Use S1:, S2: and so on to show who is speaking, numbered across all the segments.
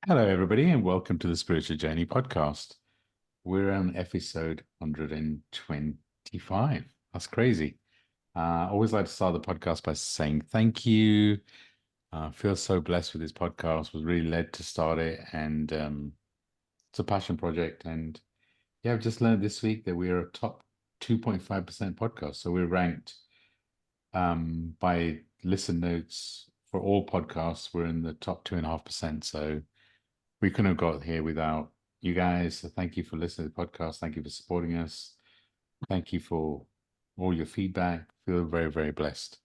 S1: Hello, everybody, and welcome to the Spiritual Journey podcast. We're on episode 125. That's crazy. I always like to start the podcast by saying thank you. I feel so blessed with this podcast. Was really led to start it, and it's a passion project. And yeah, I've just learned this week that we are a top 2.5% podcast. So we're ranked by listen notes for all podcasts. We're in the top 2.5%. So we couldn't have got here without you guys. So thank you for listening to the podcast. Thank you for supporting us. Thank you for all your feedback. Feel very, very blessed.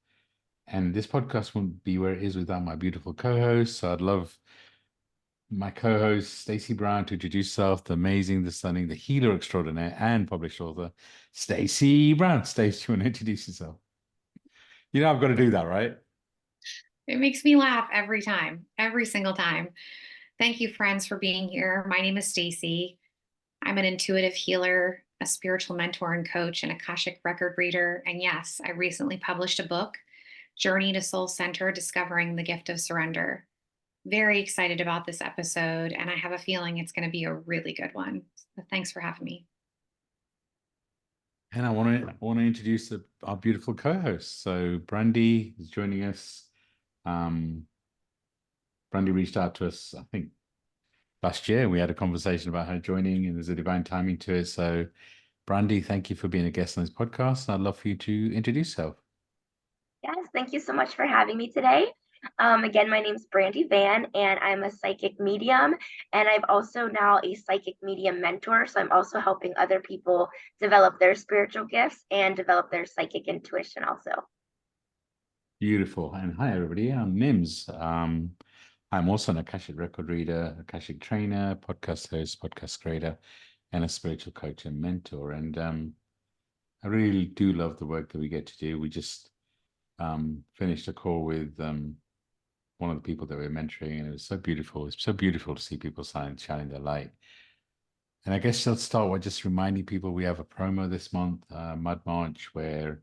S1: And this podcast wouldn't be where it is without my beautiful co-host. So I'd love my co-host, Stacey Brown, to introduce herself, the amazing, the stunning, the healer extraordinaire, and published author, Stacey Brown. Stacey, you want to introduce yourself? You know I've got to do that, right?
S2: It makes me laugh every time, every single time. Thank you, friends, for being here. My name is Stacy. I'm an intuitive healer, a spiritual mentor and coach, and Akashic record reader. And yes, I recently published a book, Journey to Soul Center Discovering the Gift of Surrender. Very excited about this episode, and I have a feeling it's going to be a really good one. So thanks for having me.
S1: And I want to introduce our beautiful co-host. So Brandi is joining us. Um, Brandi reached out to us, I think, last year. We had a conversation about her joining, and there's a divine timing to it. So, Brandi, thank you for being a guest on this podcast. And I'd love for you to introduce yourself.
S3: Yes, thank you so much for having me today. Again, my name is Brandi Van, and I'm a psychic medium, and I'm also now a psychic medium mentor. So I'm also helping other people develop their spiritual gifts and develop their psychic intuition also.
S1: Beautiful. And hi, everybody. I'm Nims. I'm also an Akashic record reader, Akashic trainer, podcast host, podcast creator, and a spiritual coach and mentor. And I really do love the work that we get to do. We just finished a call with one of the people that we're mentoring, and it was so beautiful. It's so beautiful to see people shining their light. And I guess let's start by just reminding people we have a promo this month, Mud March, where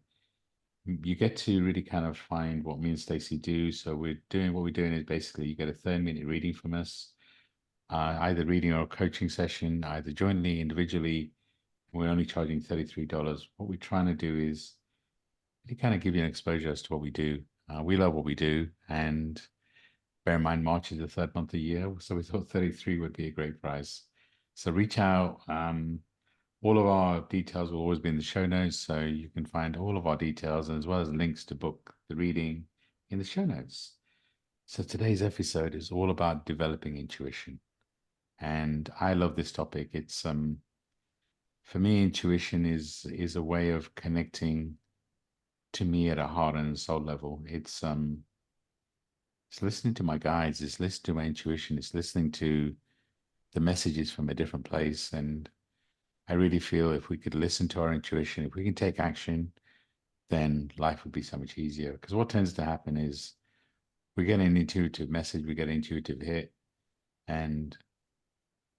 S1: you get to really kind of find what me and Stacey do. So what we're doing is basically you get a 30-minute reading from us, either reading or a coaching session, either jointly, individually. We're only charging $33. What we're trying to do is really kind of give you an exposure as to what we do. We love what we do, and bear in mind, March is the third month of the year, so we thought 33 would be a great price. So reach out. All of our details will always be in the show notes, so you can find all of our details as well as links to book the reading in the show notes. So today's episode is all about developing intuition, and I love this topic. It's for me, intuition is a way of connecting to me at a heart and soul level. It's listening to my guides, it's listening to my intuition, it's listening to the messages from a different place. And I really feel if we could listen to our intuition, if we can take action, then life would be so much easier. Because what tends to happen is we get an intuitive message, we get an intuitive hit, and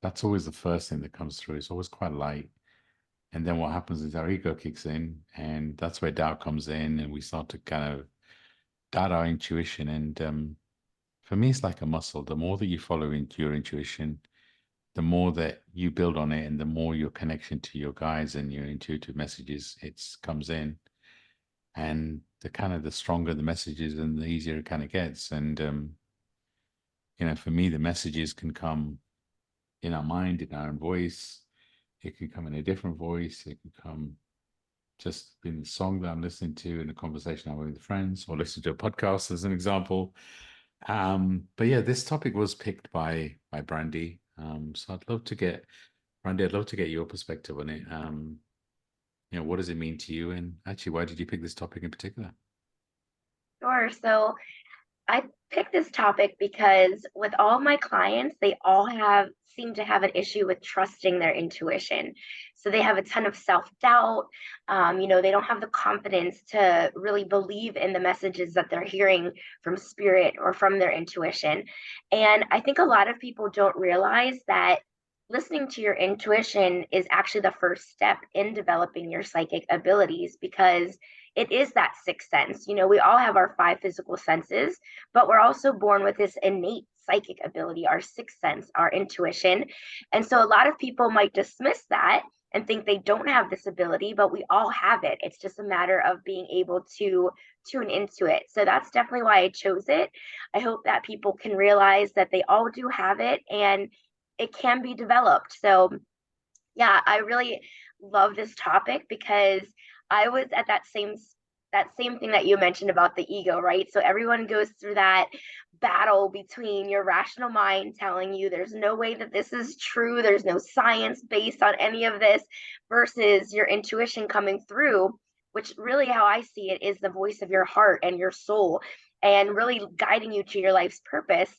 S1: that's always the first thing that comes through. It's always quite light. And then what happens is our ego kicks in, and that's where doubt comes in, and we start to kind of doubt our intuition. And for me, it's like a muscle. The more that you follow into your intuition, the more that you build on it, and the more your connection to your guides and your intuitive messages comes in, and the stronger the messages and the easier it kind of gets. And for me, the messages can come in our mind, in our own voice. It can come in a different voice. It can come just in the song that I'm listening to, in a conversation I'm having with friends, or listen to a podcast as an example. But yeah, this topic was picked by Brandi. So Brandi, I'd love to get your perspective on it. What does it mean to you? And actually, why did you pick this topic in particular?
S3: Sure. So I picked this topic because with all my clients, they all seem to have an issue with trusting their intuition. So they have a ton of self-doubt. They don't have the confidence to really believe in the messages that they're hearing from spirit or from their intuition. And I think a lot of people don't realize that listening to your intuition is actually the first step in developing your psychic abilities, because it is that sixth sense. We all have our five physical senses, but we're also born with this innate psychic ability, our sixth sense, our intuition. And so a lot of people might dismiss that and think they don't have this ability, but we all have it. It's just a matter of being able to tune into it. So that's definitely why I chose it. I hope that people can realize that they all do have it and it can be developed. So yeah, I really love this topic because I was at that same thing that you mentioned about the ego, right? So everyone goes through that battle between your rational mind telling you there's no way that this is true, there's no science based on any of this, versus your intuition coming through, which really how I see it is the voice of your heart and your soul and really guiding you to your life's purpose.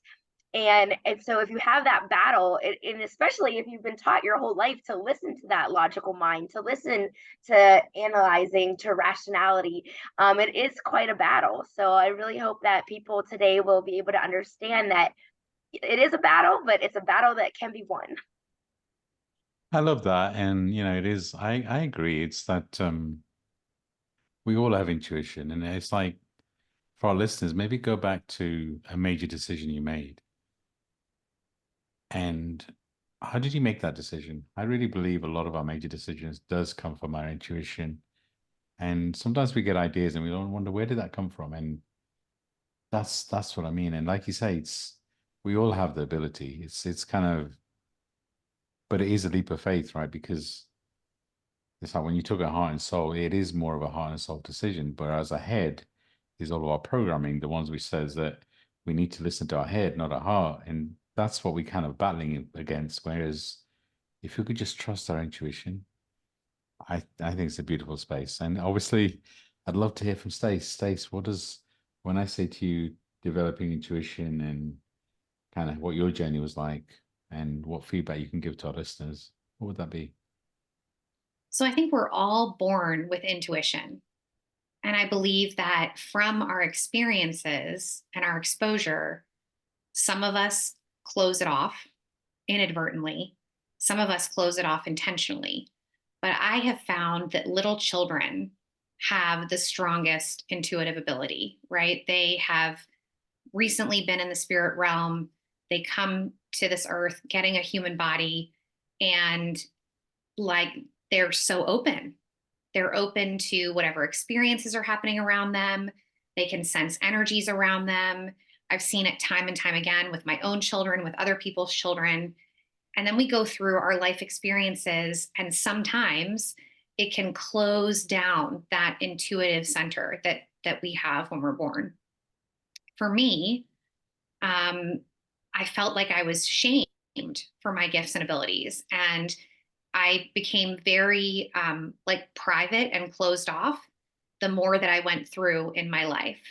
S3: And so if you have that battle, and especially if you've been taught your whole life to listen to that logical mind, to listen to analyzing, to rationality, it is quite a battle. So I really hope that people today will be able to understand that it is a battle, but it's a battle that can be won.
S1: I love that. And, it is, I agree. It's that we all have intuition. And it's like, for our listeners, maybe go back to a major decision you made. And how did you make that decision? I really believe a lot of our major decisions does come from our intuition. And sometimes we get ideas and we don't wonder, where did that come from? And that's what I mean. And like you say, we all have the ability. It's kind of, but it is a leap of faith, right? Because it's like when you took a heart and soul, it is more of a heart and soul decision. Whereas a head is all of our programming, the ones which says that we need to listen to our head, not our heart. And that's what we kind of battling against. Whereas if we could just trust our intuition, I think it's a beautiful space. And obviously, I'd love to hear from Stace. Stace, when I say to you, developing intuition and kind of what your journey was like and what feedback you can give to our listeners, what would that be?
S2: So I think we're all born with intuition. And I believe that from our experiences and our exposure, some of us close it off inadvertently, some of us close it off intentionally. But I have found that little children have the strongest intuitive ability, right? They have recently been in the spirit realm. They come to this earth getting a human body, and like they're so open. They're open to whatever experiences are happening around them. They can sense energies around them. I've seen it time and time again with my own children, with other people's children. And then we go through our life experiences, and sometimes it can close down that intuitive center that we have when we're born. For me, I felt like I was shamed for my gifts and abilities, and I became very like private and closed off the more that I went through in my life.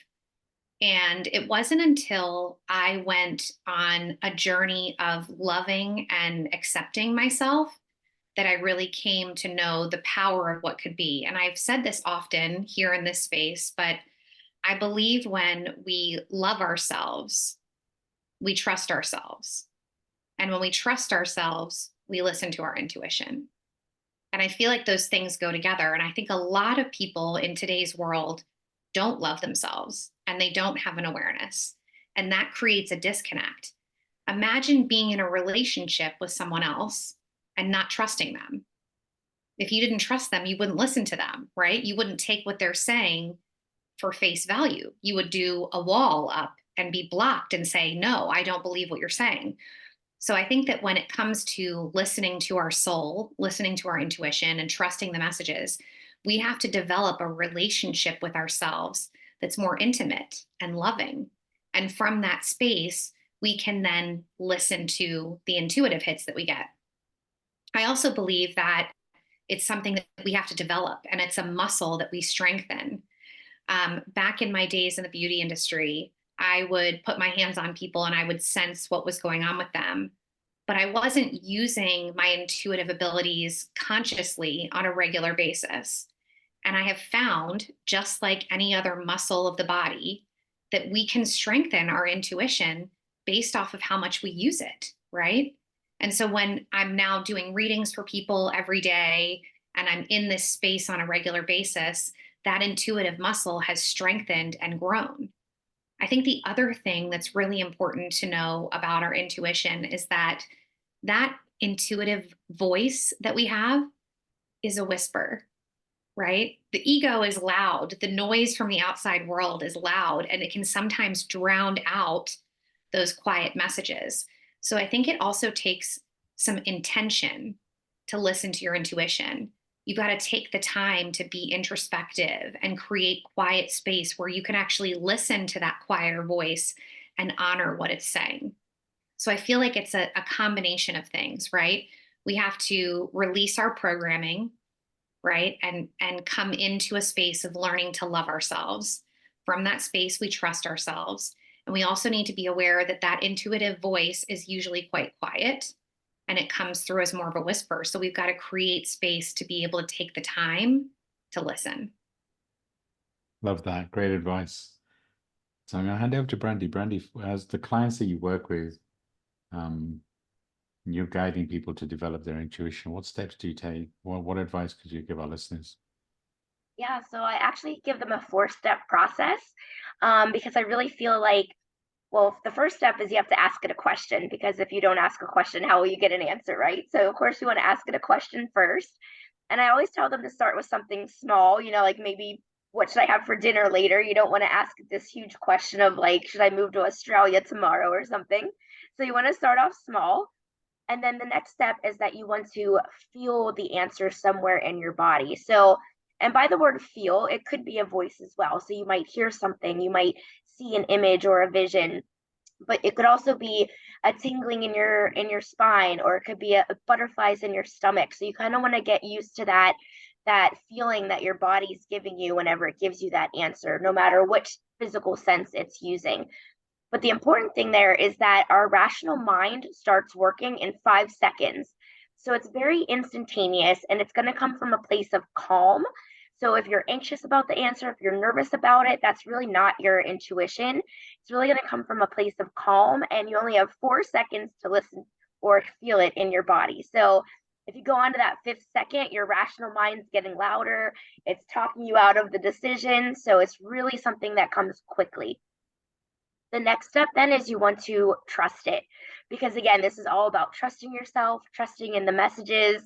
S2: And it wasn't until I went on a journey of loving and accepting myself that I really came to know the power of what could be. And I've said this often here in this space, but I believe when we love ourselves, we trust ourselves. And when we trust ourselves, we listen to our intuition. And I feel like those things go together. And I think a lot of people in today's world don't love themselves and they don't have an awareness. And that creates a disconnect. Imagine being in a relationship with someone else and not trusting them. If you didn't trust them, you wouldn't listen to them, right? You wouldn't take what they're saying for face value. You would do a wall up and be blocked and say, no, I don't believe what you're saying. So I think that when it comes to listening to our soul, listening to our intuition, and trusting the messages, we have to develop a relationship with ourselves that's more intimate and loving. And from that space, we can then listen to the intuitive hits that we get. I also believe that it's something that we have to develop, and it's a muscle that we strengthen. Back in my days in the beauty industry, I would put my hands on people and I would sense what was going on with them. But I wasn't using my intuitive abilities consciously on a regular basis. And I have found, just like any other muscle of the body, that we can strengthen our intuition based off of how much we use it, right? And so when I'm now doing readings for people every day and I'm in this space on a regular basis, that intuitive muscle has strengthened and grown. I think the other thing that's really important to know about our intuition is that that intuitive voice that we have is a whisper, right? The ego is loud. The noise from the outside world is loud, and it can sometimes drown out those quiet messages. So I think it also takes some intention to listen to your intuition. You've got to take the time to be introspective and create quiet space where you can actually listen to that quieter voice and honor what it's saying. So I feel like it's a combination of things, right? We have to release our programming, right? And come into a space of learning to love ourselves. From that space, we trust ourselves. And we also need to be aware that that intuitive voice is usually quite quiet and it comes through as more of a whisper. So we've got to create space to be able to take the time to listen.
S1: Love that. Great advice. So I'm going to hand over to Brandi. Brandi, as the clients that you work with, you're guiding people to develop their intuition. What steps do you take? What advice could you give our listeners?
S3: Yeah, so I actually give them a 4-step process because I really feel like, well, the first step is you have to ask it a question, because if you don't ask a question, how will you get an answer, right? So, of course, you want to ask it a question first. And I always tell them to start with something small, like maybe, what should I have for dinner later? You don't want to ask this huge question of like, should I move to Australia tomorrow or something? So you want to start off small. And then the next step is that you want to feel the answer somewhere in your body. So, and by the word feel, it could be a voice as well. So you might hear something, you might see an image or a vision, but it could also be a tingling in your spine, or it could be a butterflies in your stomach. So you kind of want to get used to that feeling that your body's giving you whenever it gives you that answer, no matter which physical sense it's using. But the important thing there is that our rational mind starts working in 5 seconds. So it's very instantaneous, and it's going to come from a place of calm. So if you're anxious about the answer, if you're nervous about it, that's really not your intuition. It's really going to come from a place of calm, and you only have 4 seconds to listen or feel it in your body. So if you go on to that 5th second, your rational mind's getting louder. It's talking you out of the decision. So it's really something that comes quickly. The next step then is you want to trust it, because again, this is all about trusting yourself, trusting in the messages.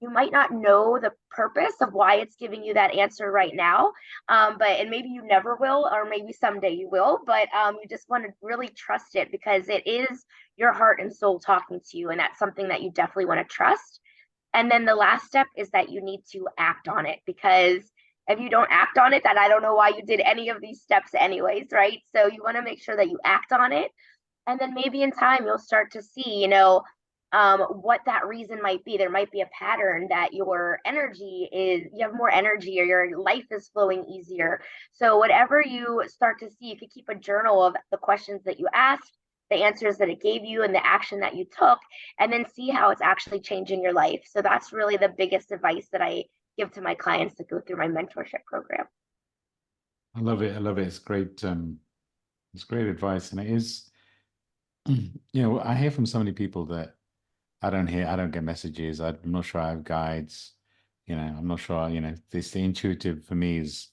S3: You might not know the purpose of why it's giving you that answer right now, and maybe you never will, or maybe someday you will, but you just want to really trust it, because it is your heart and soul talking to you, and that's something that you definitely want to trust. And then the last step is that you need to act on it, because if you don't act on it, then I don't know why you did any of these steps anyways, right? So you want to make sure that you act on it. And then maybe in time, you'll start to see, what that reason might be. There might be a pattern that your energy is, you have more energy, or your life is flowing easier. So whatever you start to see, you could keep a journal of the questions that you asked, the answers that it gave you, and the action that you took, and then see how it's actually changing your life. So that's really the biggest advice that I give to my clients that go through my mentorship program.
S1: I love it. I love it. It's great. It's great advice. And it is, I hear from so many people that I don't get messages. I'm not sure I have guides. I'm not sure, the intuitive for me is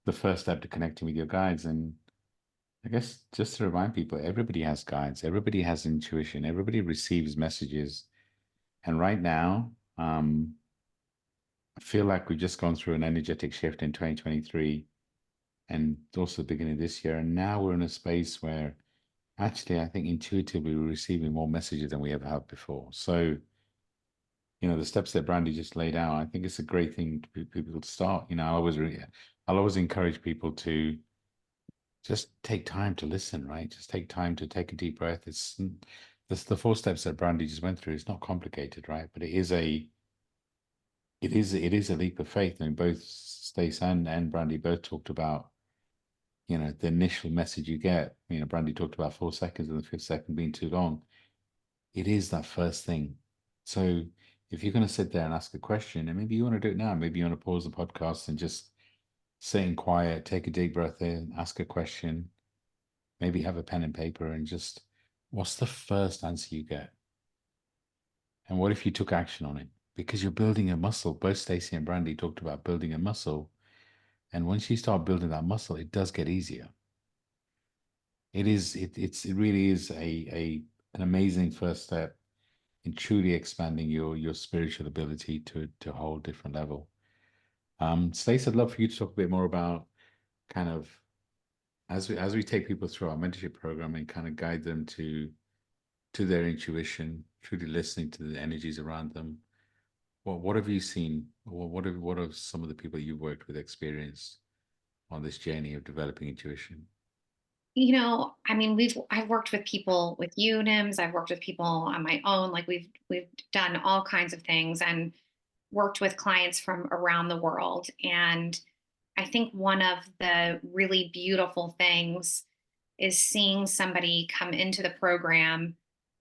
S1: the first step to connecting with your guides. And I guess just to remind people, everybody has guides, everybody has intuition, everybody receives messages. And right now, I feel like we've just gone through an energetic shift in 2023 and also the beginning of this year. And now we're in a space where actually I think intuitively we're receiving more messages than we ever have before. So, the steps that Brandi just laid out, I think it's a great thing to people to start. I'll always encourage people to just take time to listen, right? Just take time to take a deep breath. It's the 4 steps that Brandi just went through. It's not complicated, right? But it is a leap of faith. And both Stace and Brandi both talked about, the initial message you get. Brandi talked about 4 seconds and the 5th second being too long. It is that first thing. So if you're going to sit there and ask a question, and maybe you want to do it now, maybe you want to pause the podcast and just sit in quiet, take a deep breath in, ask a question, maybe have a pen and paper, and just, what's the first answer you get? And what if you took action on it? Because you're building a muscle. Both Stacey and Brandi talked about building a muscle. And once you start building that muscle, it does get easier. it really is an amazing first step in truly expanding your spiritual ability to a whole different level. Stacey, I'd love for you to talk a bit more about kind of as we take people through our mentorship program and kind of guide them to their intuition, truly listening to the energies around them. What have you seen? Or what have some of the people you've worked with experienced on this journey of developing intuition?
S2: I mean, I've worked with people with unims, I've worked with people on my own, like we've done all kinds of things and worked with clients from around the world. And I think one of the really beautiful things is seeing somebody come into the program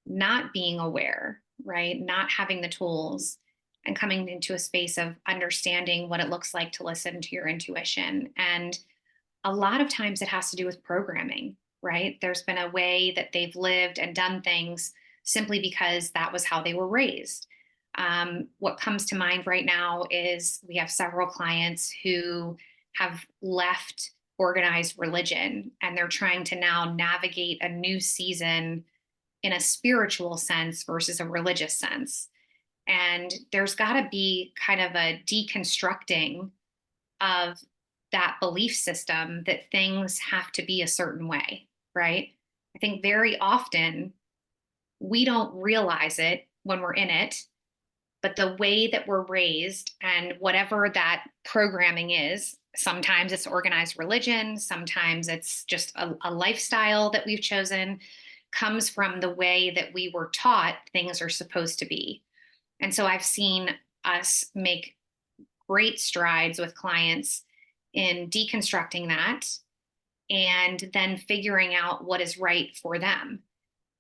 S2: not being aware, right? Not having the tools and coming into a space of understanding what it looks like to listen to your intuition. And a lot of times it has to do with programming, right? There's been a way that they've lived and done things simply because that was how they were raised. What comes to mind right now is we have several clients who have left organized religion and they're trying to now navigate a new season in a spiritual sense versus a religious sense. And there's got to be kind of a deconstructing of that belief system that things have to be a certain way, right? I think very often we don't realize it when we're in it, but the way that we're raised and whatever that programming is, sometimes it's organized religion, sometimes it's just a lifestyle that we've chosen, comes from the way that we were taught things are supposed to be. And so I've seen us make great strides with clients in deconstructing that and then figuring out what is right for them.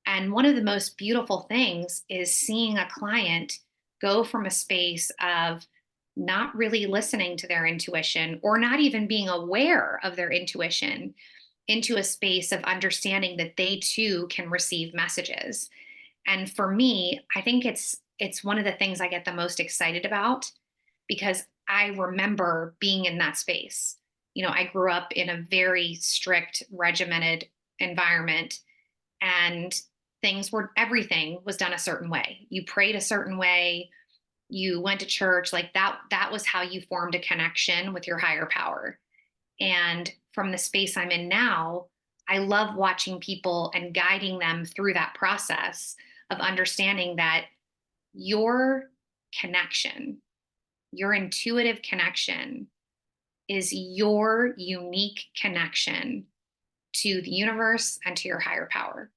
S2: And one of the most beautiful things is seeing a client go from a space of not really listening to their intuition or not even being aware of their intuition into a space of understanding that they too can receive messages. And for me, I think it's one of the things I get the most excited about because I remember being in that space. I grew up in a very strict, regimented environment, and everything was done a certain way. You prayed a certain way, you went to church, like that was how you formed a connection with your higher power. And from the space I'm in now, I love watching people and guiding them through that process of understanding that your connection, your intuitive connection, is your unique connection to the universe and to your higher power.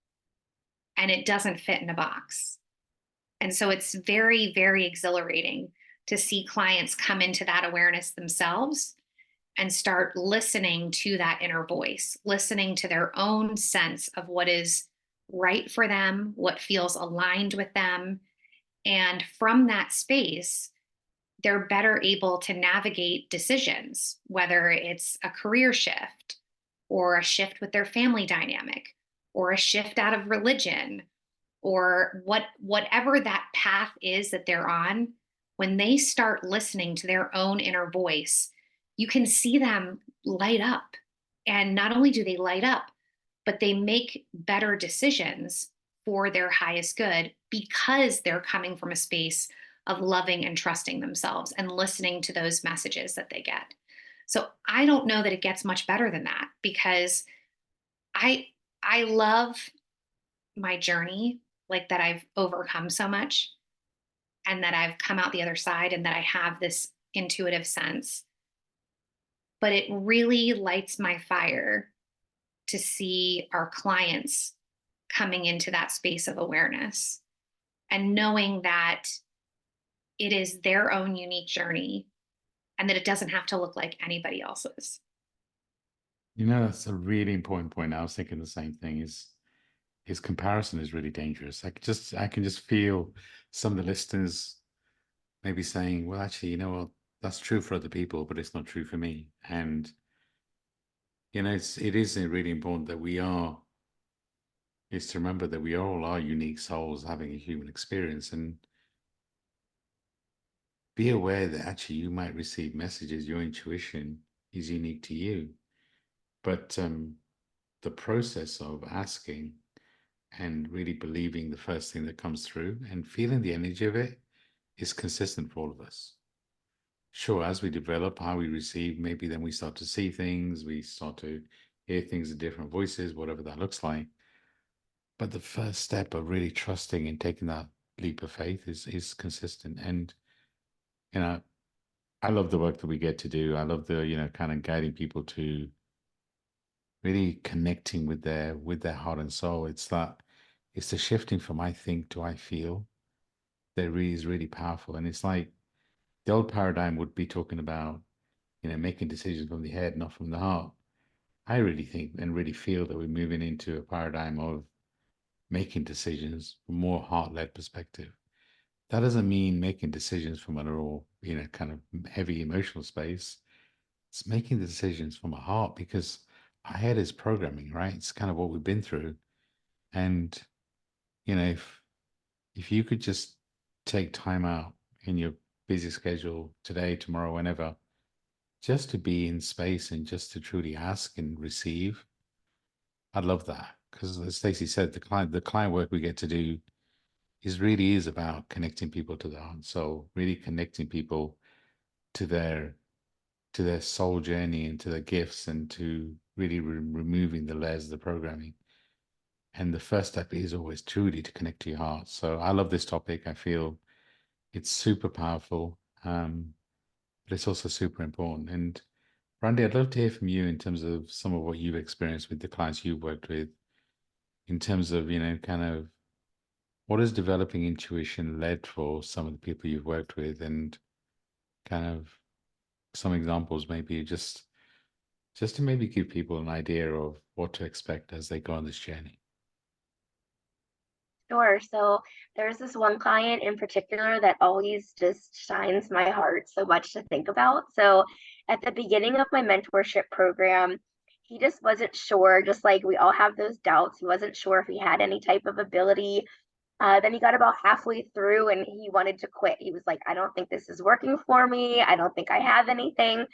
S2: And it doesn't fit in a box. And so it's very, very exhilarating to see clients come into that awareness themselves and start listening to that inner voice, listening to their own sense of what is right for them, what feels aligned with them. And from that space, they're better able to navigate decisions, whether it's a career shift or a shift with their family dynamic or a shift out of religion or whatever that path is that they're on. When they start listening to their own inner voice, you can see them light up. And not only do they light up, but they make better decisions for their highest good because they're coming from a space of loving and trusting themselves and listening to those messages that they get. So I don't know that it gets much better than that because I love my journey, like that I've overcome so much and that I've come out the other side and that I have this intuitive sense. But it really lights my fire to see our clients coming into that space of awareness and knowing that it is their own unique journey and that it doesn't have to look like anybody else's.
S1: That's a really important point. I was thinking the same thing is comparison is really dangerous. I can just feel some of the listeners maybe saying, well, actually, what, that's true for other people, but it's not true for me. And it is really important that is to remember that we all are unique souls having a human experience, and be aware that actually you might receive messages, your intuition is unique to you. But the process of asking and really believing the first thing that comes through and feeling the energy of it is consistent for all of us. Sure, as we develop how we receive, maybe then we start to see things, we start to hear things in different voices, whatever that looks like. But the first step of really trusting and taking that leap of faith is consistent. And, you know, I love the work that we get to do. I love the, kind of guiding people to really connecting with their heart and soul. It's the shifting from I think to I feel that really is really powerful. And it's like the old paradigm would be talking about, making decisions from the head, not from the heart. I really think and really feel that we're moving into a paradigm of making decisions from a more heart-led perspective. That doesn't mean making decisions from a little, kind of heavy emotional space. It's making the decisions from a heart because our head is programming, right? It's kind of what we've been through. And, if you could just take time out in your busy schedule today, tomorrow, whenever, just to be in space and just to truly ask and receive, I'd love that. Because as Stacey said, the client work we get to do is about connecting people to their heart. So really connecting people to their soul journey and to their gifts and to really removing the layers of the programming. And the first step is always truly to connect to your heart. So I love this topic. I feel it's super powerful, but it's also super important. And Brandi, I'd love to hear from you in terms of some of what you've experienced with the clients you've worked with, in terms of, kind of what has developing intuition led for some of the people you've worked with, and kind of some examples, maybe just to maybe give people an idea of what to expect as they go on this journey.
S3: Sure. So there's this one client in particular that always just shines my heart so much to think about. So at the beginning of my mentorship program, he just wasn't sure, just like we all have those doubts. He wasn't sure if he had any type of ability. Then he got about halfway through and he wanted to quit. He was like, I don't think this is working for me. I don't think I have anything.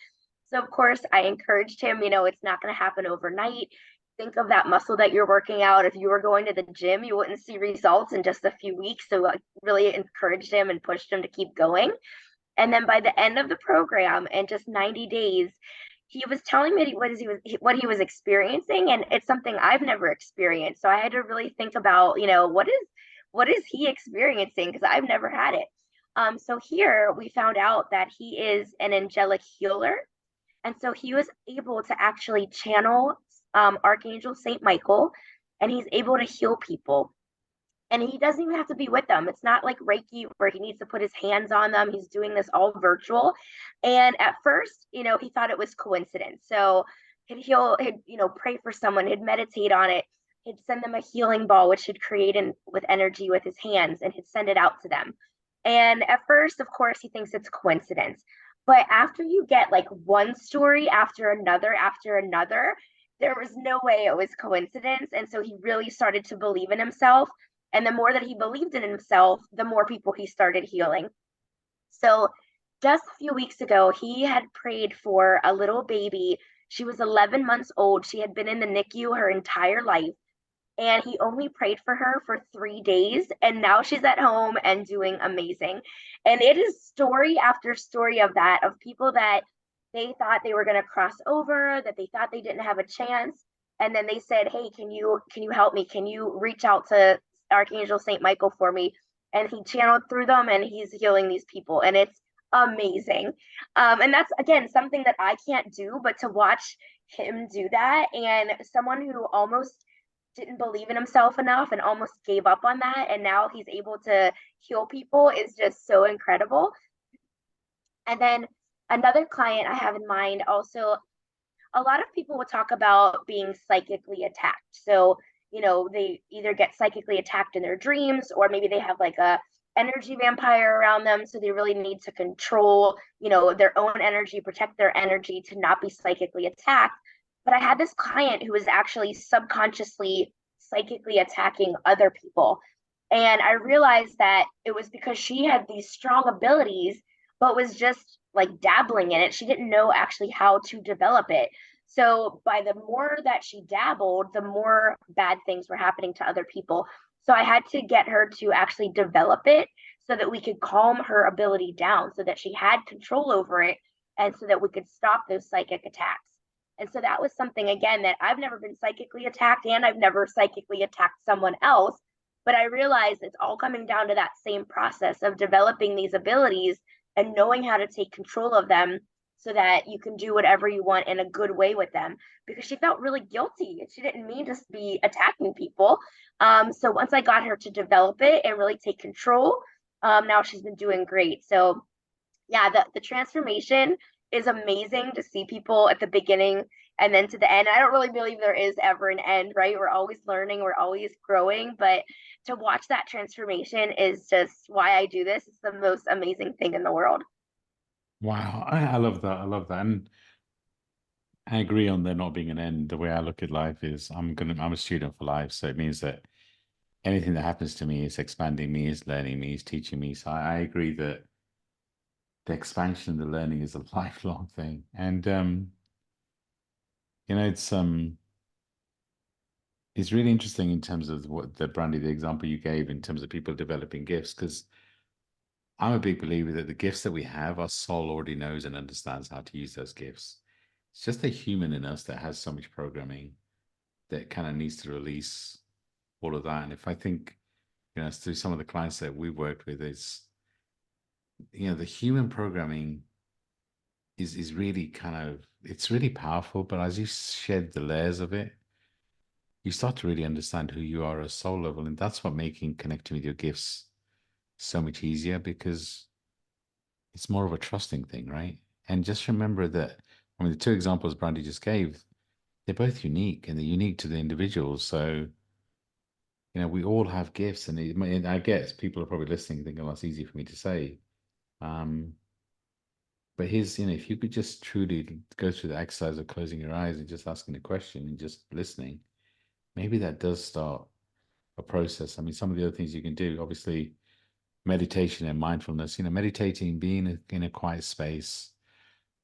S3: So, of course, I encouraged him, it's not going to happen overnight. Think of that muscle that you're working out. If you were going to the gym, you wouldn't see results in just a few weeks. So I really encouraged him and pushed him to keep going. And then by the end of the program, in just 90 days, he was telling me what he was experiencing, and it's something I've never experienced. So I had to really think about, what is he experiencing, because I've never had it. So here we found out that he is an angelic healer, and so he was able to actually channel Archangel Saint Michael, and he's able to heal people. And he doesn't even have to be with them. It's not like Reiki where he needs to put his hands on them. He's doing this all virtual. And at first, he thought it was coincidence. So he'd pray for someone, he'd meditate on it, he'd send them a healing ball, which he'd create with energy with his hands, and he'd send it out to them. And at first, of course, he thinks it's coincidence. But after you get like one story after another, there was no way it was coincidence. And so he really started to believe in himself. And the more that he believed in himself, the more people he started healing. So just a few weeks ago, he had prayed for a little baby. She was 11 months old. She had been in the NICU her entire life. And he only prayed for her for 3 days. And now she's at home and doing amazing. And it is story after story of that, of people that they thought they were going to cross over, that they thought they didn't have a chance. And then they said, hey, can you help me? Can you reach out to Archangel Saint Michael for me? And he channeled through them, and he's healing these people, and it's amazing. And that's, again, something that I can't do, but to watch him do that, and someone who almost didn't believe in himself enough and almost gave up on that, and now he's able to heal people, is just so incredible. And then another client I have in mind also, a lot of people will talk about being psychically attacked. So they either get psychically attacked in their dreams, or maybe they have like a energy vampire around them. So they really need to control, their own energy, protect their energy to not be psychically attacked. But I had this client who was actually subconsciously psychically attacking other people. And I realized that it was because she had these strong abilities, but was just like dabbling in it. She didn't know actually how to develop it. So by the more that she dabbled, the more bad things were happening to other people. So I had to get her to actually develop it so that we could calm her ability down, so that she had control over it, and so that we could stop those psychic attacks. And so that was something, again, that I've never been psychically attacked, and I've never psychically attacked someone else. But I realized it's all coming down to that same process of developing these abilities and knowing how to take control of them so that you can do whatever you want in a good way with them, because she felt really guilty. She didn't mean to be attacking people. So once I got her to develop it and really take control, now she's been doing great. So yeah, the transformation is amazing to see people at the beginning and then to the end. I don't really believe there is ever an end, right? We're always learning, we're always growing, but to watch that transformation is just why I do this. It's the most amazing thing in the world.
S1: Wow, I love that. I love that. And I agree on there not being an end. The way I look at life is I'm a student for life. So it means that anything that happens to me is expanding me, is learning me, is teaching me. So I agree that the expansion, the learning is a lifelong thing. And it's really interesting in terms of what Brandi, the example you gave in terms of people developing gifts, because I'm a big believer that the gifts that we have, our soul already knows and understands how to use those gifts. It's just a human in us that has so much programming that kind of needs to release all of that. And if I think, through some of the clients that we've worked with, is, the human programming is really it's really powerful. But as you shed the layers of it, you start to really understand who you are at a soul level. And that's what making connecting with your gifts so much easier, because it's more of a trusting thing, right? And just remember that, the two examples Brandi just gave, they're both unique, and they're unique to the individuals. So, we all have gifts, and I guess people are probably listening thinking, well, that's easy for me to say. But here's, if you could just truly go through the exercise of closing your eyes and just asking a question and just listening, maybe that does start a process. Some of the other things you can do, obviously, meditation and mindfulness, meditating, being in a quiet space.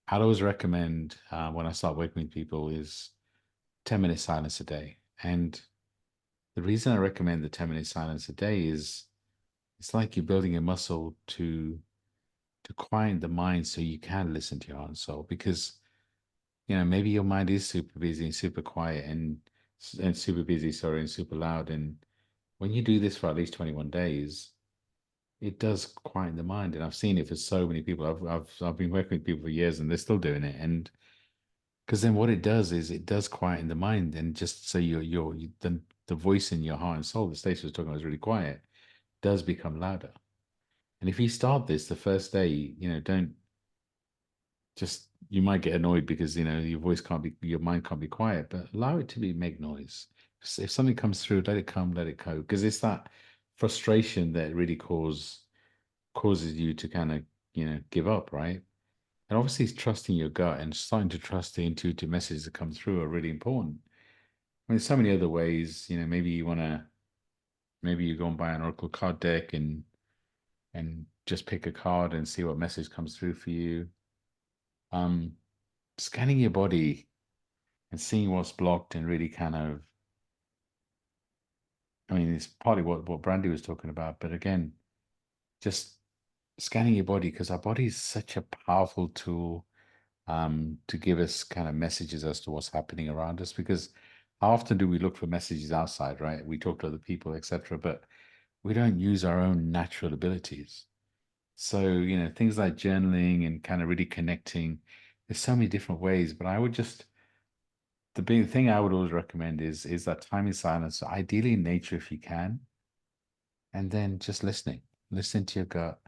S1: I'd always recommend when I start working with people is 10-minute silence a day. And the reason I recommend the 10-minute silence a day is it's like you're building a muscle to quiet the mind so you can listen to your heart and soul. Because, maybe your mind is super busy and super quiet and super busy, sorry, and super loud. And when you do this for at least 21 days, it does quieten the mind. And I've seen it for so many people. I've been working with people for years and they're still doing it. And because then what it does is it does quieten the mind. And just so the voice in your heart and soul that Stacey was talking about is really quiet, does become louder. And if you start this the first day, don't just, you might get annoyed because, your mind can't be quiet, but allow it to make noise. If something comes through, let it come, let it go. Because it's that frustration that really causes you to kind of, give up, right? And obviously trusting your gut and starting to trust the intuitive messages that come through are really important. There's so many other ways, maybe you go and buy an oracle card deck and just pick a card and see what message comes through for you. Scanning your body and seeing what's blocked and really kind of, it's partly what Brandi was talking about, but again, just scanning your body, because our body is such a powerful tool to give us kind of messages as to what's happening around us. Because how often do we look for messages outside, right? We talk to other people, etc., but we don't use our own natural abilities. So, things like journaling and kind of really connecting, there's so many different ways, but I would just, the big thing I would always recommend is that time in silence, so ideally in nature if you can, and then just listening to your gut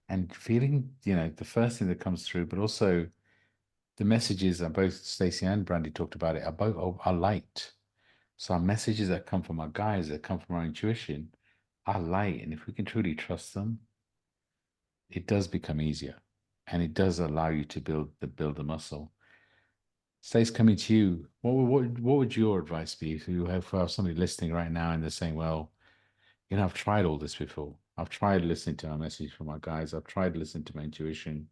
S1: and feeling, the first thing that comes through, but also the messages that both Stacey and Brandi talked about it are light. So our messages that come from our guides, that come from our intuition, are light. And if we can truly trust them, it does become easier. And it does allow you to build the muscle. Stace, coming to you, what would your advice be if you have somebody listening right now and they're saying, well, I've tried all this before. I've tried listening to our message from our guides. I've tried listening to my intuition.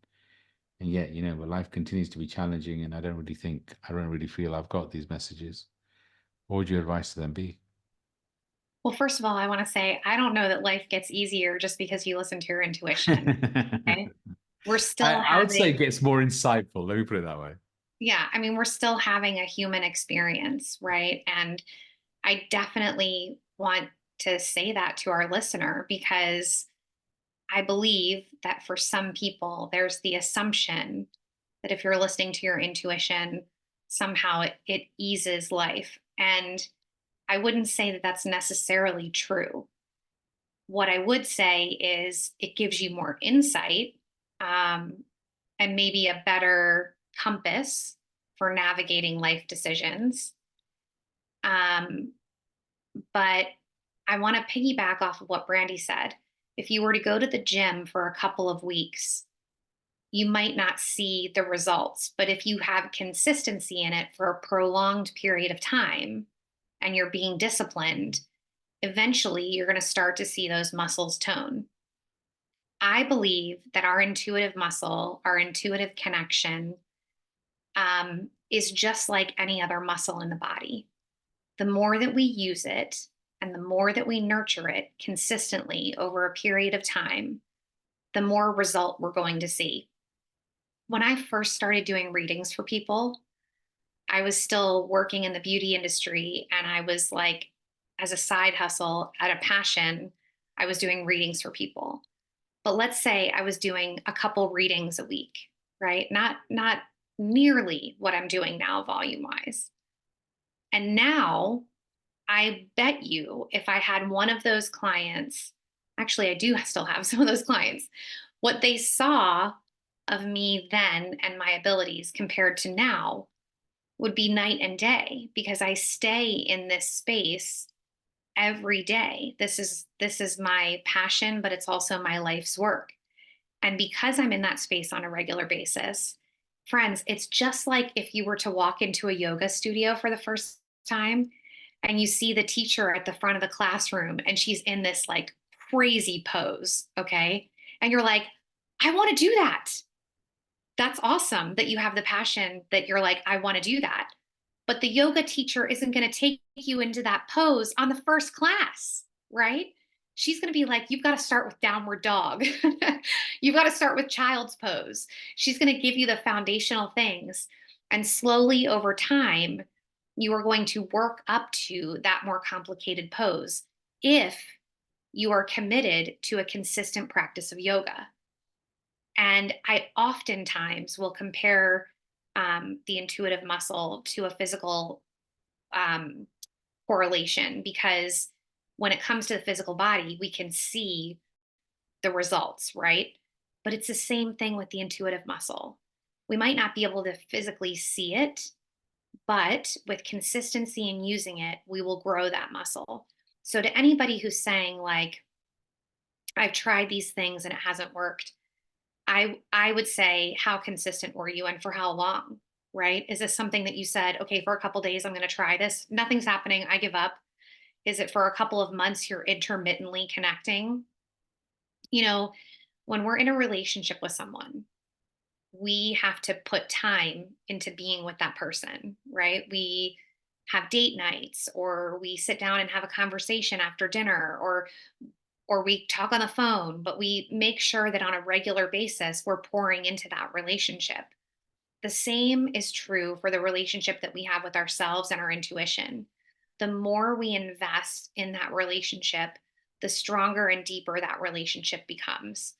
S1: And yet, but life continues to be challenging, and I don't really feel I've got these messages. What would your advice to them be?
S2: Well, first of all, I want to say I don't know that life gets easier just because you listen to your intuition. Okay. We're still
S1: I would say it
S2: having,
S1: gets more insightful. Let me put it that way.
S2: yeah, I mean, we're still having a human experience, right? And I definitely want to say that to our listener because I believe that for some people, there's the assumption that if you're listening to your intuition, somehow it eases life. And I wouldn't say that that's necessarily true. What I would say is it gives you more insight, um, and maybe a better compass for navigating life decisions. Um, but I want to piggyback off of what Brandi said. If you were to go to the gym for a couple of weeks, you might not see the results. But if you have consistency in it for a prolonged period of time and you're being disciplined, eventually you're going to start to see those muscles tone. I believe that our intuitive muscle, our intuitive connection, is just like any other muscle in the body. The more that we use it and the more that we nurture it consistently over a period of time, the more result we're going to see. When I first started doing readings for people, I was still working in the beauty industry, and I was like, as a side hustle, at a passion, I was doing readings for people. But let's say I was doing a couple readings a week, right? Not nearly what I'm doing now volume wise. And now I bet you if I had one of those clients, actually I do still have some of those clients, what they saw of me then and my abilities compared to now would be night and day because I stay in this space every day. This is my passion, but it's also my life's work. And because I'm in that space on a regular basis, friends, it's just like if you were to walk into a yoga studio for the first time and you see the teacher at the front of the classroom and she's in this like crazy pose, okay? And you're like, I want to do that. That's awesome that you have the passion that you're like, I want to do that. But the yoga teacher isn't going to take you into that pose on the first class, right? She's going to be like, you've got to start with downward dog. You've got to start with child's pose. She's going to give you the foundational things. And slowly over time, you are going to work up to that more complicated pose if you are committed to a consistent practice of yoga. And I oftentimes will compare the intuitive muscle to a physical um, correlation because when it comes to the physical body, we can see the results, right? But it's the same thing with the intuitive muscle. We might not be able to physically see it, but with consistency in using it, we will grow that muscle. So to anybody who's saying like, I've tried these things and it hasn't worked, I would say, how consistent were you and for how long, right? Is this something that you said, okay, for a couple days, I'm going to try this. Nothing's happening. I give up. Is it for a couple of months you're intermittently connecting? You know, when we're in a relationship with someone, we have to put time into being with that person, right? We have date nights or we sit down and have a conversation after dinner or we talk on the phone, but we make sure that on a regular basis we're pouring into that relationship. The same is true for the relationship that we have with ourselves and our intuition. The more we invest in that relationship, the stronger and deeper that relationship becomes.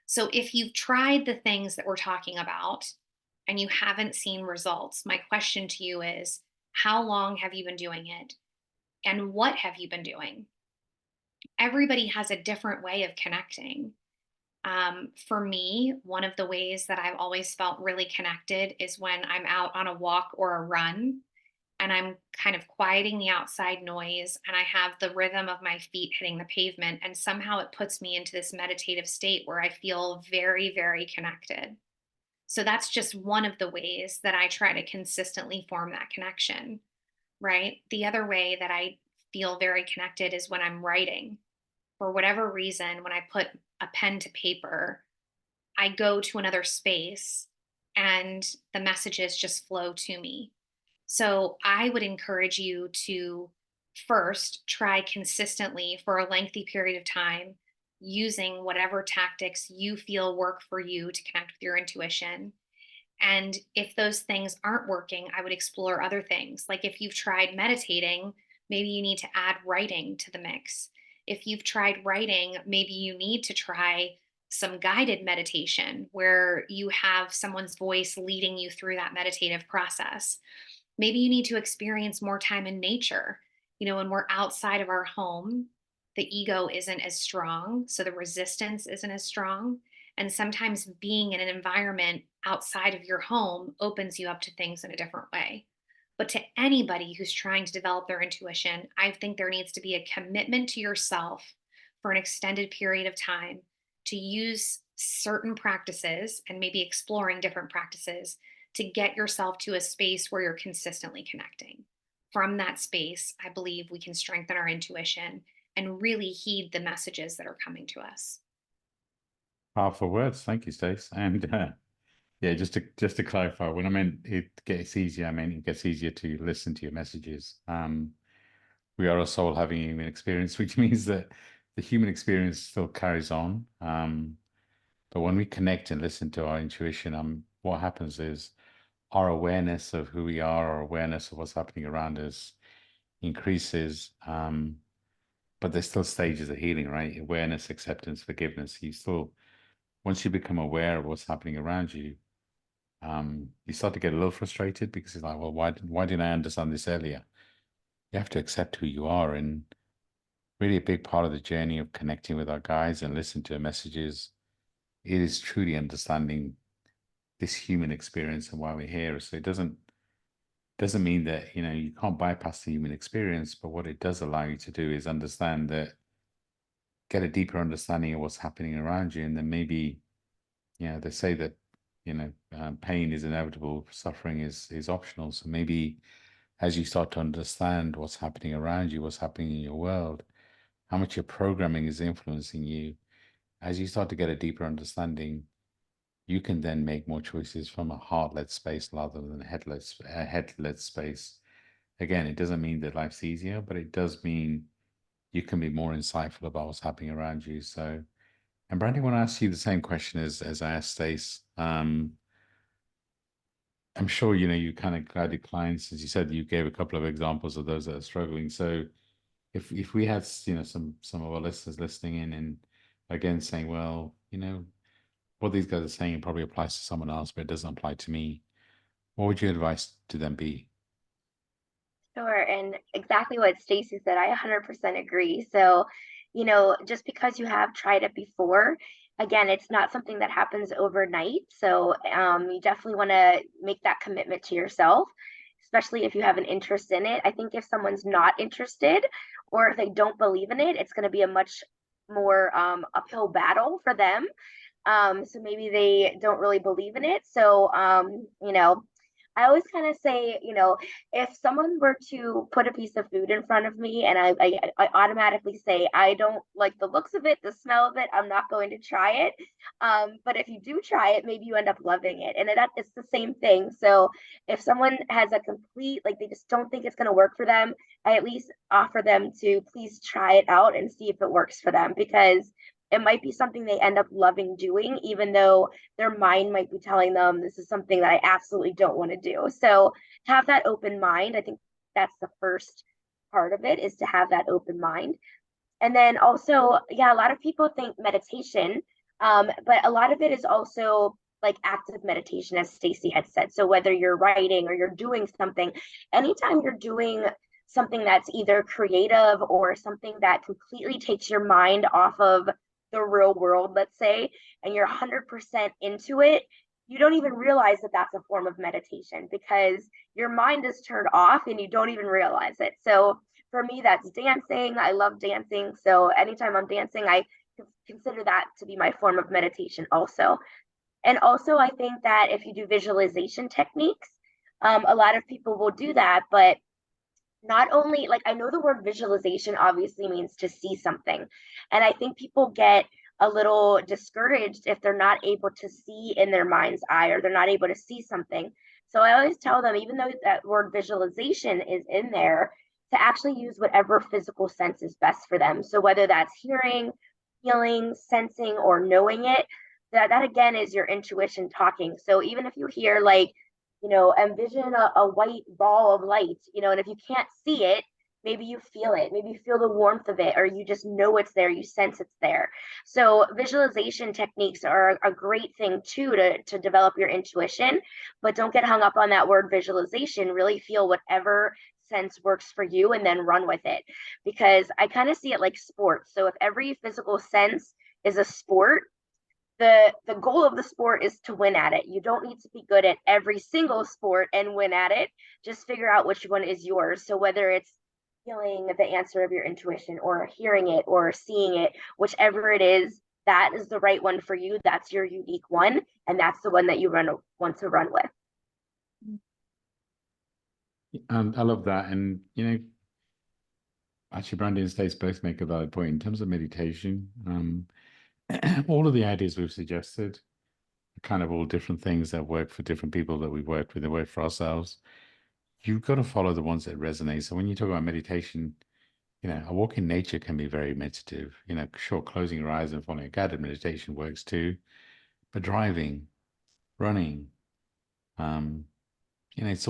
S2: So if you've tried the things that we're talking about and you haven't seen results, my question to you is, how long have you been doing it? And what have you been doing? Everybody has a different way of connecting. For me, one of the ways that I've always felt really connected is when I'm out on a walk or a run and I'm kind of quieting the outside noise and I have the rhythm of my feet hitting the pavement. And somehow it puts me into this meditative state where I feel very, very connected. So that's just one of the ways that I try to consistently form that connection, right? The other way that I feel very connected is when I'm writing. For whatever reason, when I put a pen to paper, I go to another space and the messages just flow to me. So I would encourage you to first try consistently for a lengthy period of time using whatever tactics you feel work for you to connect with your intuition. And if those things aren't working, I would explore other things. Like if you've tried meditating, maybe you need to add writing to the mix. If you've tried writing, maybe you need to try some guided meditation where you have someone's voice leading you through that meditative process. Maybe you need to experience more time in nature. When we're outside of our home, the ego isn't as strong, so the resistance isn't as strong. And sometimes being in an environment outside of your home opens you up to things in a different way. But to anybody who's trying to develop their intuition, I think there needs to be a commitment to yourself for an extended period of time to use certain practices and maybe exploring different practices to get yourself to a space where you're consistently connecting. From that space, I believe we can strengthen our intuition and really heed the messages that are coming to us.
S1: Powerful words. Thank you, Stace. And yeah, just to clarify, when I meant it gets easier, I mean it gets easier to listen to your messages. We are a soul having a human experience, which means that the human experience still carries on. But when we connect and listen to our intuition, what happens is our awareness of who we are, our awareness of what's happening around us increases. But there's still stages of healing, right? Awareness, acceptance, forgiveness. Once you become aware of what's happening around you, you start to get a little frustrated because it's like, well, why didn't I understand this earlier? You have to accept who you are. And really a big part of the journey of connecting with our guides and listening to their messages, it is truly understanding this human experience and why we're here. So it doesn't mean that, you can't bypass the human experience, but what it does allow you to do is understand that, get a deeper understanding of what's happening around you. And then maybe, they say that, pain is inevitable, suffering is optional. So maybe as you start to understand what's happening around you, what's happening in your world, how much your programming is influencing you, as you start to get a deeper understanding, you can then make more choices from a heart-led space rather than a head-led space. Again, it doesn't mean that life's easier, but it does mean you can be more insightful about what's happening around you. So, and Brandi, I want to ask you the same question as I asked Stace. I'm sure, you kind of guided clients, as you said, you gave a couple of examples of those that are struggling. So if we had, some of our listeners listening in and again saying, well, what these guys are saying probably applies to someone else, but it doesn't apply to me, what would your advice to them be?
S3: Sure. And exactly what Stacy said, I 100% agree. So, just because you have tried it before, again, it's not something that happens overnight. So, you definitely want to make that commitment to yourself, especially if you have an interest in it. I think if someone's not interested or if they don't believe in it, it's going to be a much more uphill battle for them. So maybe they don't really believe in it. So, I always kind of say, if someone were to put a piece of food in front of me and I automatically say, I don't like the looks of it, the smell of it, I'm not going to try it. But if you do try it, maybe you end up loving it. And it's the same thing. So if someone has a complete, like they just don't think it's going to work for them, I at least offer them to please try it out and see if it works for them, because it might be something they end up loving doing, even though their mind might be telling them this is something that I absolutely don't want to do. So have that open mind. I think that's the first part of it, is to have that open mind. And then also, yeah, a lot of people think meditation, but a lot of it is also like active meditation, as Stacy had said. So whether you're writing or you're doing something, anytime you're doing something that's either creative or something that completely takes your mind off of the real world, let's say, and you're 100% into it, you don't even realize that that's a form of meditation because your mind is turned off and you don't even realize it. So for me, that's dancing. I love dancing. So anytime I'm dancing, I consider that to be my form of meditation also. And also, I think that if you do visualization techniques, a lot of people will do that, but not only, like, I know the word visualization obviously means to see something. And I think people get a little discouraged if they're not able to see in their mind's eye, or they're not able to see something. So I always tell them, even though that word visualization is in there, to actually use whatever physical sense is best for them. So whether that's hearing, feeling, sensing, or knowing it, that again is your intuition talking. So even if you hear like, envision a white ball of light, and if you can't see it, maybe you feel it, maybe you feel the warmth of it, or you just know it's there, you sense it's there. So visualization techniques are a great thing too to develop your intuition, but don't get hung up on that word visualization. Really feel whatever sense works for you and then run with it, because I kind of see it like sports. So if every physical sense is a sport, the goal of the sport is to win at it. You don't need to be good at every single sport and win at it. Just figure out which one is yours. So whether it's feeling the answer of your intuition, or hearing it, or seeing it, whichever it is, that is the right one for you. That's your unique one, and that's the one that you want to run with.
S1: I love that. And, actually, Brandi and Stace both make a valid point in terms of meditation. All of the ideas we've suggested are kind of all different things that work for different people that we've worked with and work for ourselves. You've got to follow the ones that resonate. So when you talk about meditation, a walk in nature can be very meditative. Sure, closing your eyes and following a guided meditation works too. But driving, running, it's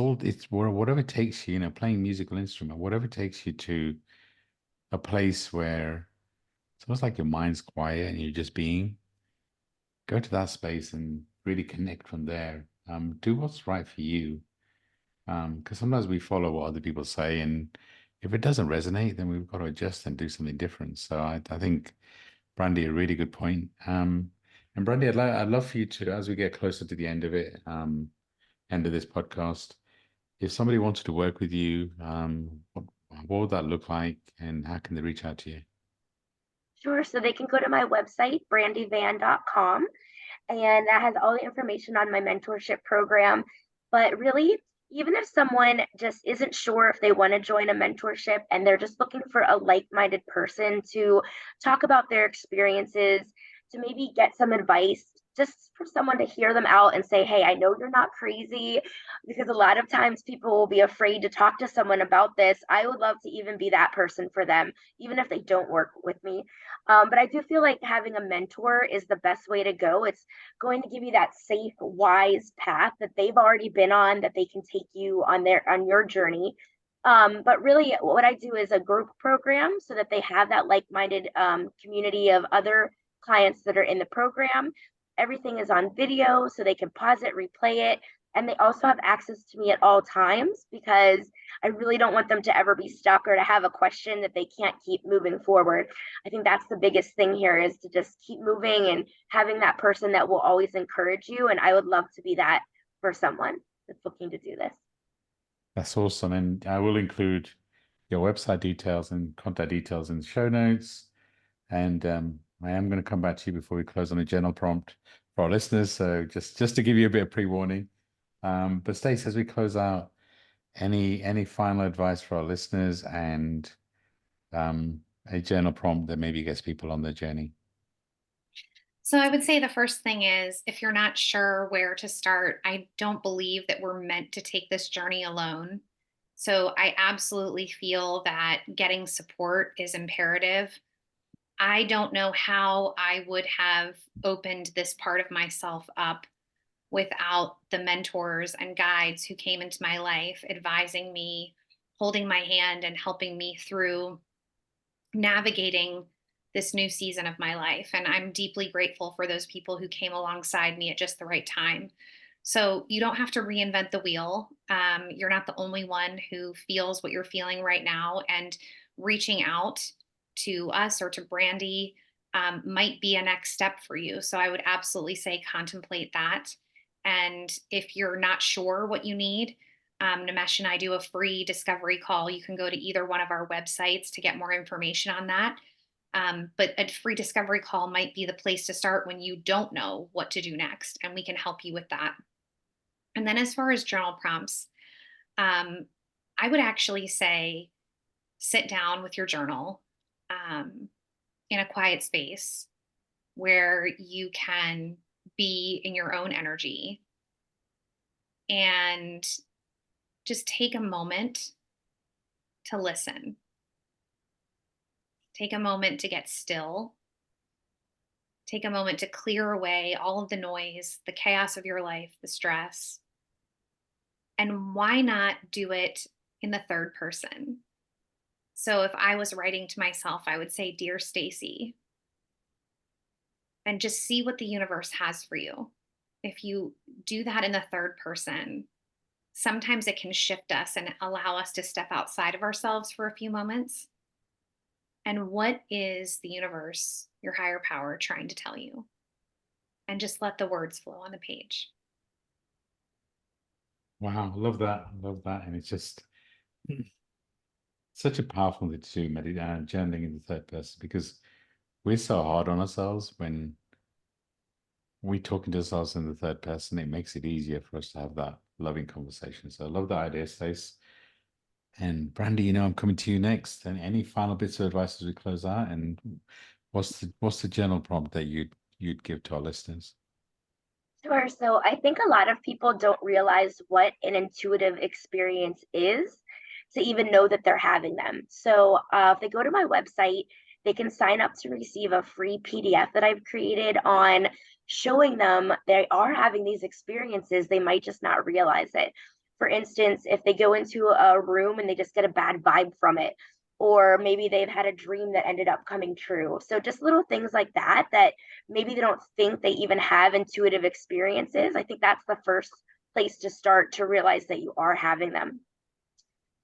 S1: whatever takes you, playing musical instrument, whatever takes you to a place where it's almost like your mind's quiet and you're just being. Go to that space and really connect from there. Do what's right for you. Because sometimes we follow what other people say, and if it doesn't resonate, then we've got to adjust and do something different. So I think, Brandi, a really good point. And Brandi, I'd love for you to, as we get closer to the end of it, end of this podcast, if somebody wanted to work with you, what would that look like, and how can they reach out to you?
S3: Sure. So they can go to my website, brandivan.com, and that has all the information on my mentorship program. But really, even if someone just isn't sure if they want to join a mentorship and they're just looking for a like-minded person to talk about their experiences, to maybe get some advice, just for someone to hear them out and say, hey, I know you're not crazy, because a lot of times people will be afraid to talk to someone about this. I would love to even be that person for them, even if they don't work with me. But I do feel like having a mentor is the best way to go. It's going to give you that safe, wise path that they've already been on, that they can take you on your journey. But really, what I do is a group program so that they have that like-minded community of other clients that are in the program. Everything is on video, so they can pause it, replay it, and they also have access to me at all times, because I really don't want them to ever be stuck or to have a question that they can't keep moving forward. I think that's the biggest thing here, is to just keep moving and having that person that will always encourage you. And I would love to be that for someone that's looking to do this.
S1: That's awesome. And I will include your website details and contact details in the show notes. And I am going to come back to you before we close on a general prompt for our listeners. So just to give you a bit of pre-warning. But Stacey, as we close out, any final advice for our listeners, and a journal prompt that maybe gets people on their journey?
S2: So I would say the first thing is, if you're not sure where to start, I don't believe that we're meant to take this journey alone. So I absolutely feel that getting support is imperative. I don't know how I would have opened this part of myself up without the mentors and guides who came into my life, advising me, holding my hand, and helping me through navigating this new season of my life. And I'm deeply grateful for those people who came alongside me at just the right time. So you don't have to reinvent the wheel. You're not the only one who feels what you're feeling right now. And reaching out to us or to Brandi might be a next step for you. So I would absolutely say contemplate that. And if you're not sure what you need, Nimesh and I do a free discovery call. You can go to either one of our websites to get more information on that. But a free discovery call might be the place to start when you don't know what to do next, and we can help you with that. And then as far as journal prompts, I would actually say sit down with your journal in a quiet space. where you can be in your own energy and just take a moment to listen. Take a moment to get still. Take a moment to clear away all of the noise, the chaos of your life, the stress. And why not do it in the third person? So if I was writing to myself, I would say, "Dear Stacy," and just see what the universe has for you. If you do that in the third person, sometimes it can shift us and allow us to step outside of ourselves for a few moments. And what is the universe, your higher power, trying to tell you? And just let the words flow on the page.
S1: Wow, I love that. I love that. And it's just such a powerful thing to do, journaling in the third person, because we're so hard on ourselves when we talking to ourselves in the third person. It makes it easier for us to have that loving conversation. So I love that idea, Stace. And Brandi, I'm coming to you next. And any final bits of advice as we close out? And what's the general prompt that you'd give to our listeners?
S3: Sure. So I think a lot of people don't realize what an intuitive experience is to even know that they're having them. So if they go to my website, they can sign up to receive a free PDF that I've created on showing them they are having these experiences. They might just not realize it. For instance, if they go into a room and they just get a bad vibe from it, or maybe they've had a dream that ended up coming true. So just little things like that, that maybe they don't think they even have intuitive experiences. I think that's the first place to start to realize that you are having them.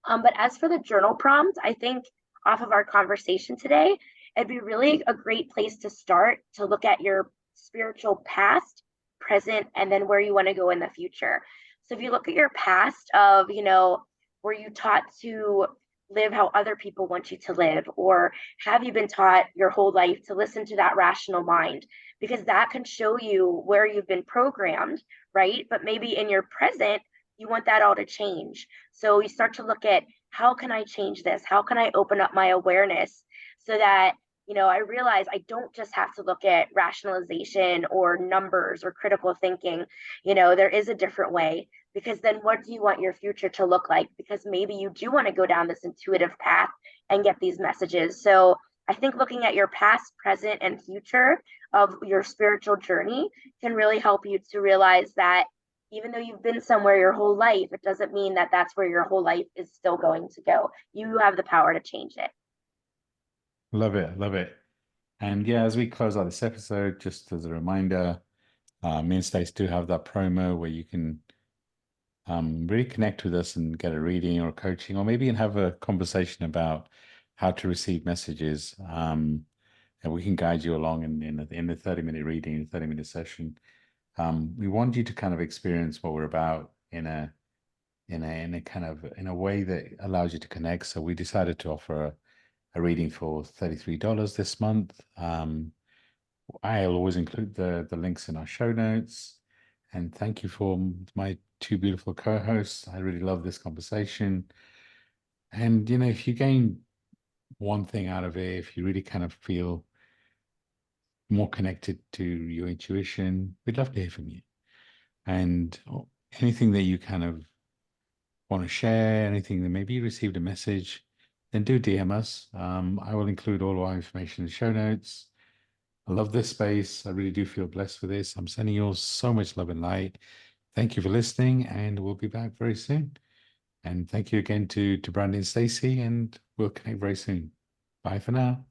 S3: But as for the journal prompt, I think off of our conversation today, it'd be really a great place to start to look at your spiritual past, present, and then where you want to go in the future. So if you look at your past of, were you taught to live how other people want you to live? Or have you been taught your whole life to listen to that rational mind? Because that can show you where you've been programmed, right? But maybe in your present, you want that all to change. So you start to look at, how can I change this? How can I open up my awareness so that, I realize I don't just have to look at rationalization or numbers or critical thinking. There is a different way, because then what do you want your future to look like? Because maybe you do want to go down this intuitive path and get these messages. So I think looking at your past, present, and future of your spiritual journey can really help you to realize that even though you've been somewhere your whole life, it doesn't mean that that's where your whole life is still going to go. You have the power to change it.
S1: Love it, love it. And yeah, as we close out this episode, just as a reminder, me and Stace do have that promo where you can really connect with us and get a reading or a coaching, or maybe even have a conversation about how to receive messages. And we can guide you along in the 30-minute reading, 30-minute session. We want you to kind of experience what we're about in a way that allows you to connect. So we decided to offer a reading for $33 this month. I'll always include the links in our show notes. And thank you for my two beautiful co-hosts. I really love this conversation. And, if you gain one thing out of it, if you really kind of feel more connected to your intuition, we'd love to hear from you. And anything that you kind of want to share, anything that maybe you received a message, then do DM us. I will include all our information in the show notes. I love this space. I really do feel blessed with this. I'm sending you all so much love and light. Thank you for listening, and we'll be back very soon. And thank you again to Brandi and Stacy, and we'll connect very soon. Bye for now.